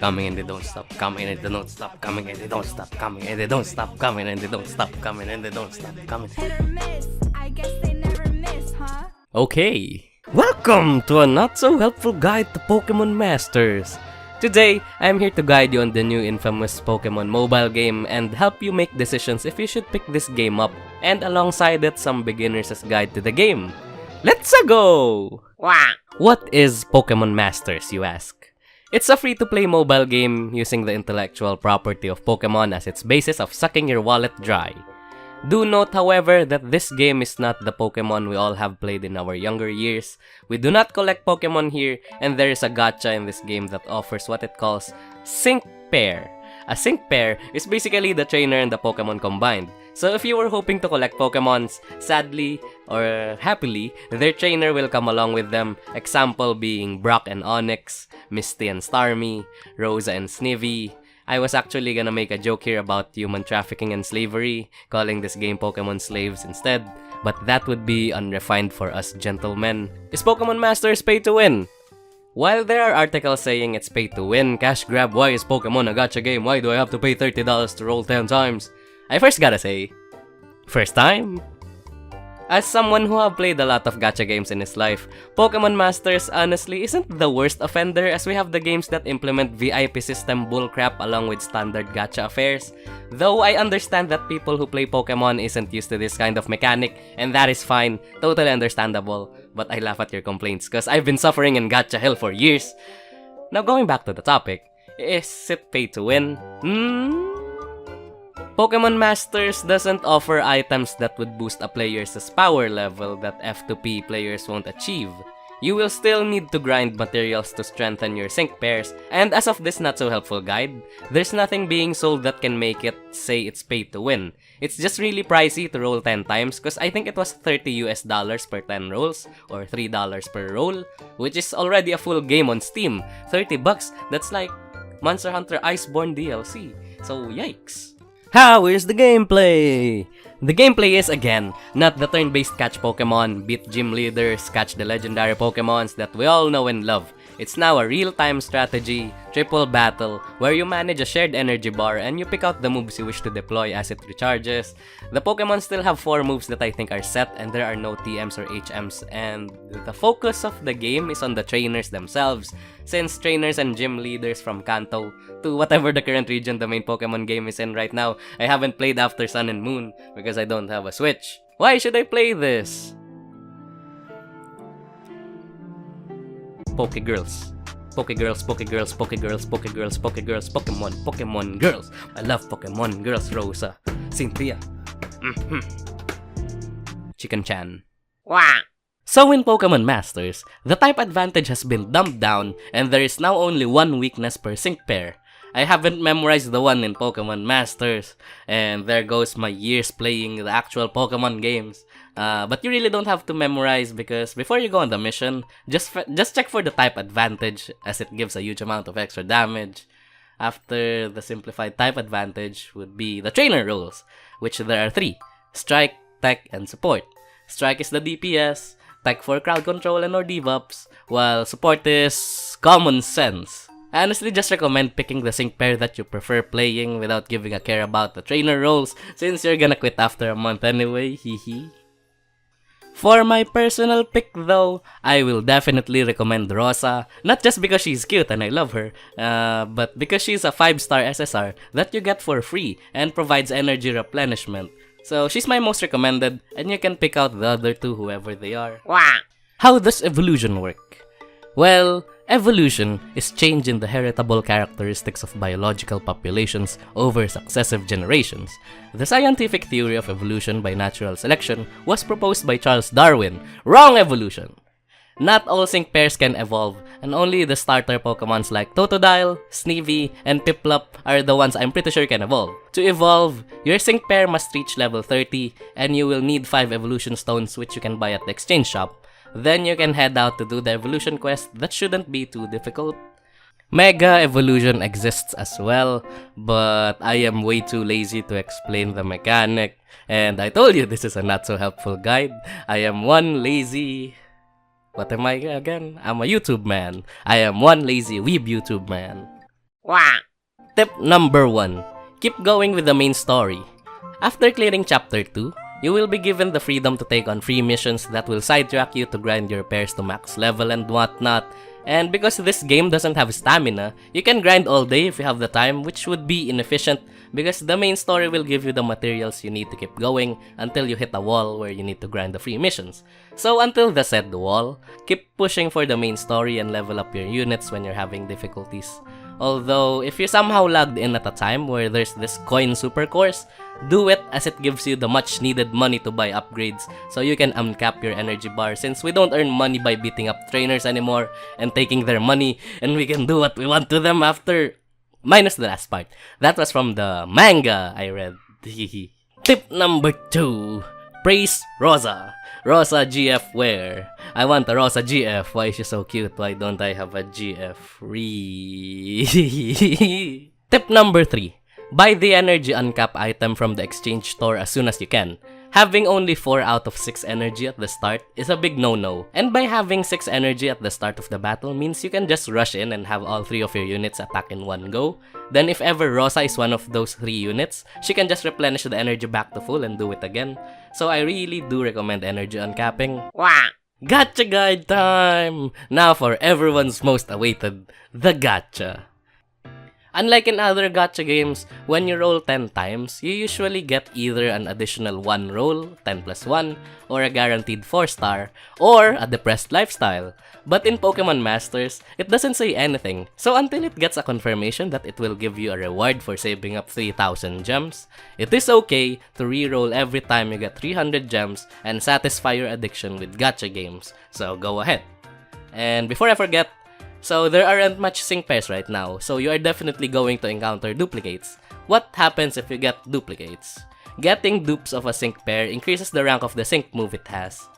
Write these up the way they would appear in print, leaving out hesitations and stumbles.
Coming and they don't stop, coming and they don't stop, coming and they don't stop, coming and they don't stop, coming and they don't stop, coming and they don't stop, coming. Hit or miss, I guess they never miss, huh? Okay, welcome to a not so helpful guide to Pokemon Masters. Today, I'm here to guide you on the new infamous Pokemon mobile game and help you make decisions if you should pick this game up, and alongside it, some beginner's guide to the game. Let's go! What is Pokemon Masters, you ask? It's a free-to-play mobile game using the intellectual property of Pokemon as its basis of sucking your wallet dry. Do note, however, that this game is not the Pokemon we all have played in our younger years. We do not collect Pokemon here, and there is a gacha in this game that offers what it calls Sync Pair. A Sync Pair is basically the trainer and the Pokemon combined. So if you were hoping to collect Pokemons, sadly or happily, their trainer will come along with them. Example being Brock and Onix, Misty and Starmie, Rosa and Snivy. I was actually gonna make a joke here about human trafficking and slavery, calling this game Pokemon Slaves instead, but that would be unrefined for us gentlemen. Is Pokemon Masters pay to win? While there are articles saying it's pay to win, cash grab, why is Pokemon a gacha game? Why do I have to pay $30 to roll 10 times? I first gotta say, first time. As someone who have played a lot of gacha games in his life, Pokemon Masters honestly isn't the worst offender as we have the games that implement VIP system bullcrap along with standard gacha affairs. Though I understand that people who play Pokemon isn't used to this kind of mechanic, and that is fine, totally understandable, but I laugh at your complaints cause I've been suffering in gacha hell for years. Now going back to the topic, is it pay to win? Pokemon Masters doesn't offer items that would boost a player's power level that F2P players won't achieve. You will still need to grind materials to strengthen your sync pairs, and as of this not so helpful guide, there's nothing being sold that can make it say it's pay to win. It's just really pricey to roll 10 times cause I think it was $30 per 10 rolls or $3 per roll, which is already a full game on Steam. $30, that's like Monster Hunter Iceborne DLC. So yikes. How is the gameplay? The gameplay is, again, not the turn-based catch Pokemon, beat gym leaders, catch the legendary Pokemons that we all know and love. It's now a real-time strategy, triple battle, where you manage a shared energy bar and you pick out the moves you wish to deploy as it recharges. The Pokemon still have 4 moves that I think are set and there are no TMs or HMs, and the focus of the game is on the trainers themselves, since trainers and gym leaders from Kanto to whatever the current region the main Pokemon game is in right now. I haven't played after Sun and Moon because I don't have a Switch. Why should I play this? Pokegirls. Pokegirls, Pokegirls, Pokegirls, Pokegirls, Pokegirls, Pokemon, Pokemon girls. I love Pokemon girls, Rosa, Cynthia. Chicken-chan. So in Pokemon Masters, the type advantage has been dumbed down and there is now only one weakness per sync pair. I haven't memorized the one in Pokemon Masters, and there goes my years playing the actual Pokemon games. But you really don't have to memorize because before you go on the mission, just check for the type advantage as it gives a huge amount of extra damage. After the simplified type advantage would be the trainer roles, which there are 3: Strike, Tech, and Support. Strike is the DPS, Tech for crowd control and or debuffs, while Support is common sense. I honestly just recommend picking the sync pair that you prefer playing without giving a care about the trainer roles since you're gonna quit after a month anyway, hehe. For my personal pick though, I will definitely recommend Rosa, not just because she's cute and I love her, but because she's a 5-star SSR that you get for free and provides energy replenishment. So she's my most recommended and you can pick out the other 2 whoever they are. How does evolution work? Well, evolution is change in the heritable characteristics of biological populations over successive generations. The scientific theory of evolution by natural selection was proposed by Charles Darwin. Wrong evolution! Not all sync pairs can evolve, and only the starter Pokemons like Totodile, Snivy, and Piplup are the ones I'm pretty sure can evolve. To evolve, your sync pair must reach level 30, and you will need 5 evolution stones which you can buy at the exchange shop. Then you can head out to do the evolution quest that shouldn't be too difficult. Mega Evolution exists as well, but I am way too lazy to explain the mechanic, and I told you this is a not so helpful guide. I am one lazy... What am I again? I'm a YouTube man. I am one lazy weeb YouTube man. Tip number 1. Keep going with the main story. After clearing Chapter 2, you will be given the freedom to take on free missions that will sidetrack you to grind your pairs to max level and whatnot. And because this game doesn't have stamina, you can grind all day if you have the time, which would be inefficient because the main story will give you the materials you need to keep going until you hit a wall where you need to grind the free missions. So until the said wall, keep pushing for the main story and level up your units when you're having difficulties. Although, if you somehow logged in at a time where there's this coin super course, do it as it gives you the much needed money to buy upgrades so you can uncap your energy bar since we don't earn money by beating up trainers anymore and taking their money and we can do what we want to them after. Minus the last part. That was from the manga I read. Tip number 2. Praise Rosa. Rosa GF where? I want a Rosa GF. Why is she so cute? Why don't I have a GF free? Tip number 3. Buy the energy uncap item from the exchange store as soon as you can. Having only 4 out of 6 energy at the start is a big no-no. And by having 6 energy at the start of the battle means you can just rush in and have all 3 of your units attack in one go. Then if ever Rosa is one of those 3 units, she can just replenish the energy back to full and do it again. So I really do recommend energy uncapping. Gacha guide time! Now for everyone's most awaited, the gacha. Unlike in other gacha games, when you roll 10 times, you usually get either an additional 1 roll, 10 plus 1, or a guaranteed 4-star, or a depressed lifestyle. But in Pokemon Masters, it doesn't say anything, so until it gets a confirmation that it will give you a reward for saving up 3,000 gems, it is okay to re-roll every time you get 300 gems and satisfy your addiction with gacha games, so go ahead. And before I forget, so there aren't much sync pairs right now, so you are definitely going to encounter duplicates. What happens if you get duplicates? Getting dupes of a sync pair increases the rank of the sync move it has.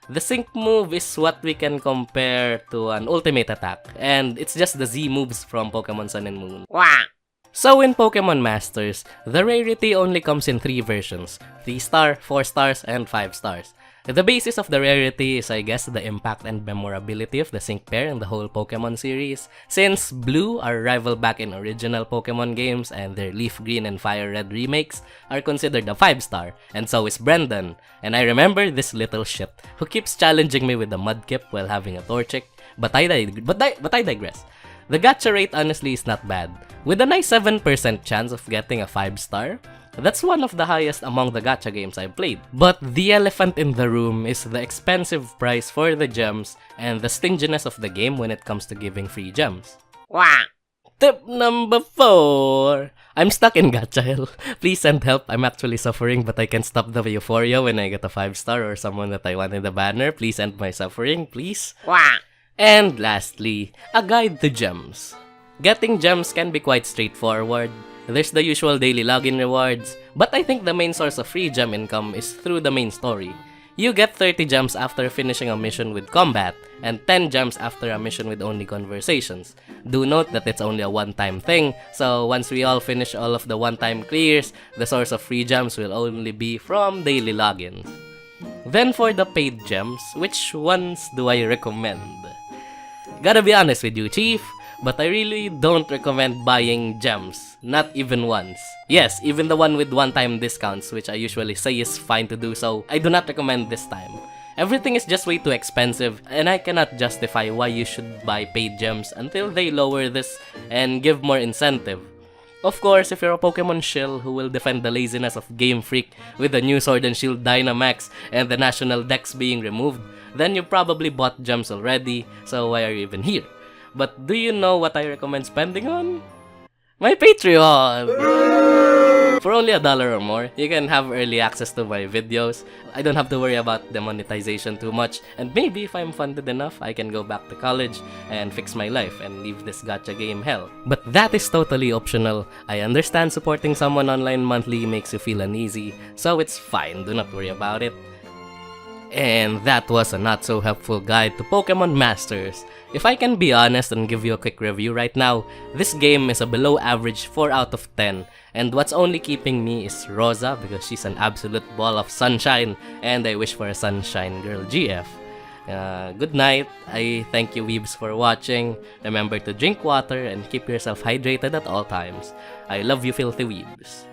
The sync move is what we can compare to an ultimate attack, and it's just the Z moves from Pokemon Sun and Moon. So in Pokemon Masters, the rarity only comes in 3 versions, 3-star, 4 stars, and 5 stars. The basis of the rarity is I guess the impact and memorability of the sync pair in the whole Pokemon series, since Blue, our rival back in original Pokemon games, and their Leaf Green and Fire Red remakes are considered a 5-star, and so is Brendan. And I remember this little shit who keeps challenging me with the Mudkip while having a Torchic, but I digress. The gacha rate honestly is not bad. With a nice 7% chance of getting a 5-star, that's one of the highest among the gacha games I've played. But the elephant in the room is the expensive price for the gems and the stinginess of the game when it comes to giving free gems. Tip number 4. I'm stuck in gacha hell. Please send help. I'm actually suffering but I can't stop the euphoria when I get a 5-star or someone that I want in the banner. Please end my suffering, please. And lastly, a guide to gems. Getting gems can be quite straightforward. There's the usual daily login rewards, but I think the main source of free gem income is through the main story. You get 30 gems after finishing a mission with combat, and 10 gems after a mission with only conversations. Do note that it's only a one-time thing, so once we all finish all of the one-time clears, the source of free gems will only be from daily logins. Then for the paid gems, which ones do I recommend? Gotta be honest with you, Chief, but I really don't recommend buying gems, not even once. Yes, even the one with one-time discounts, which I usually say is fine to do so, I do not recommend this time. Everything is just way too expensive, and I cannot justify why you should buy paid gems until they lower this and give more incentive. Of course, if you're a Pokemon shill who will defend the laziness of Game Freak with the new Sword and Shield Dynamax and the national dex being removed, then you probably bought gems already, so why are you even here? But do you know what I recommend spending on? My Patreon! For only $1 or more, you can have early access to my videos. I don't have to worry about the monetization too much, and maybe if I'm funded enough, I can go back to college and fix my life and leave this gacha game hell. But that is totally optional. I understand supporting someone online monthly makes you feel uneasy, so it's fine, do not worry about it. And that was a not so helpful guide to Pokemon Masters. If I can be honest and give you a quick review right now, this game is a below average 4 out of 10, and what's only keeping me is Rosa because she's an absolute ball of sunshine and I wish for a sunshine girl GF. Good night. I thank you, Weebs, for watching. Remember to drink water and keep yourself hydrated at all times. I love you, filthy Weebs.